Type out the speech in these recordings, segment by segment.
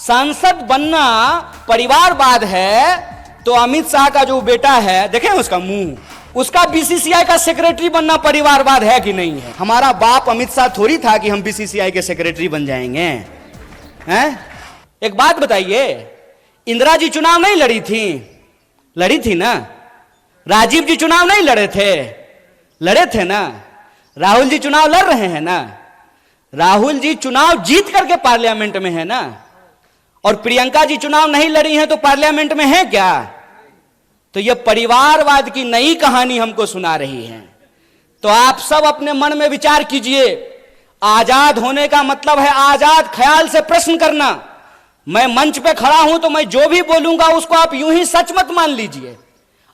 सांसद बनना परिवारवाद है तो अमित शाह का जो बेटा है, देखें उसका मुंह, उसका बीसीसीआई का सेक्रेटरी बनना परिवारवाद है कि नहीं है? हमारा बाप अमित शाह थोड़ी था कि हम बीसीसीआई के सेक्रेटरी बन जाएंगे हैं? एक बात बताइए, इंदिरा जी चुनाव नहीं लड़ी थी? लड़ी थी ना? राजीव जी चुनाव नहीं लड़े थे? लड़े थे ना? राहुल जी चुनाव लड़ रहे हैं ना? राहुल जी चुनाव जीत करके पार्लियामेंट में है ना? और प्रियंका जी चुनाव नहीं लड़ी हैं तो पार्लियामेंट में है क्या? तो यह परिवारवाद की नई कहानी हमको सुना रही है। तो आप सब अपने मन में विचार कीजिए। आजाद होने का मतलब है आजाद ख्याल से प्रश्न करना। मैं मंच पे खड़ा हूं तो मैं जो भी बोलूंगा उसको आप यूं ही सच मत मान लीजिए।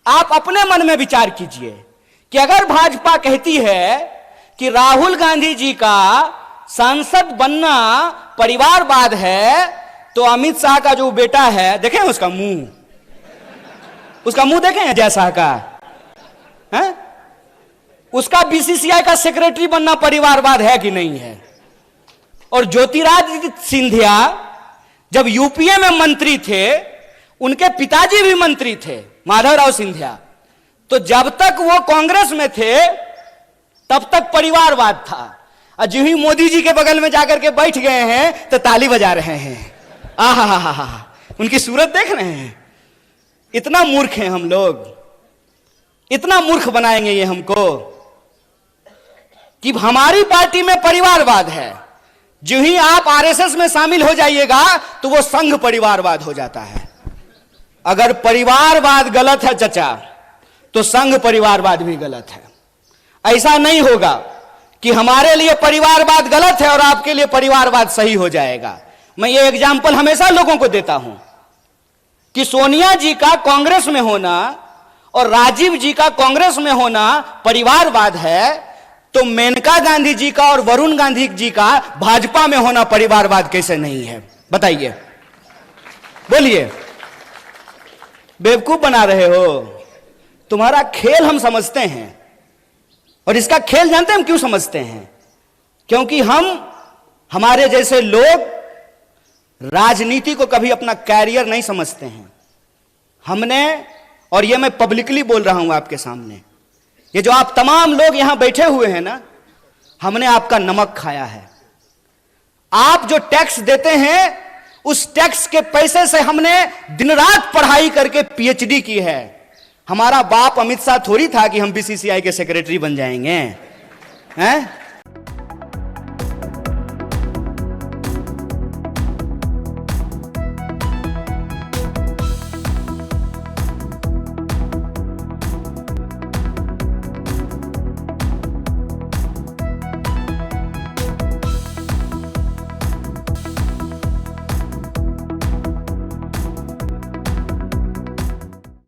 आप अपने मन में विचार कीजिए कि अगर भाजपा कहती है कि राहुल गांधी जी का सांसद बनना परिवारवाद है, तो अमित शाह का जो बेटा है, देखें उसका मुंह, उसका मुंह देखें अजय शाह का, है? उसका बीसीसीआई का सेक्रेटरी बनना परिवारवाद है कि नहीं है? और ज्योतिरादित्य सिंधिया जब यूपीए में मंत्री थे, उनके पिताजी भी मंत्री थे, माधवराव सिंधिया, तो जब तक वो कांग्रेस में थे तब तक परिवारवाद था। और जो ही मोदी जी के बगल में जाकर के बैठ गए हैं तो ताली बजा रहे हैं। आहा, उनकी सूरत देख रहे हैं। इतना मूर्ख हैं हम लोग, इतना मूर्ख बनाएंगे ये हमको कि हमारी पार्टी में परिवारवाद है। जो ही आप आरएसएस में शामिल हो जाइएगा तो वो संघ परिवारवाद हो जाता है। अगर परिवारवाद गलत है चचा, तो संघ परिवारवाद भी गलत है। ऐसा नहीं होगा कि हमारे लिए परिवारवाद गलत है और आपके लिए परिवारवाद सही हो जाएगा। मैं ये एग्जाम्पल हमेशा लोगों को देता हूं कि सोनिया जी का कांग्रेस में होना और राजीव जी का कांग्रेस में होना परिवारवाद है, तो मेनका गांधी जी का और वरुण गांधी जी का भाजपा में होना परिवारवाद कैसे नहीं है? बताइए, बोलिए। बेवकूफ बना रहे हो। तुम्हारा खेल हम समझते हैं, और इसका खेल जानते हैं हम क्यों समझते हैं? क्योंकि हमारे जैसे लोग राजनीति को कभी अपना कैरियर नहीं समझते हैं। हमने, और ये मैं पब्लिकली बोल रहा हूं आपके सामने, ये जो आप तमाम लोग यहां बैठे हुए हैं ना, हमने आपका नमक खाया है। आप जो टैक्स देते हैं, उस टैक्स के पैसे से हमने दिन रात पढ़ाई करके पीएचडी की है। हमारा बाप अमित शाह थोड़ी था कि हम बीसीसीआई के सेक्रेटरी बन जाएंगे, हैं?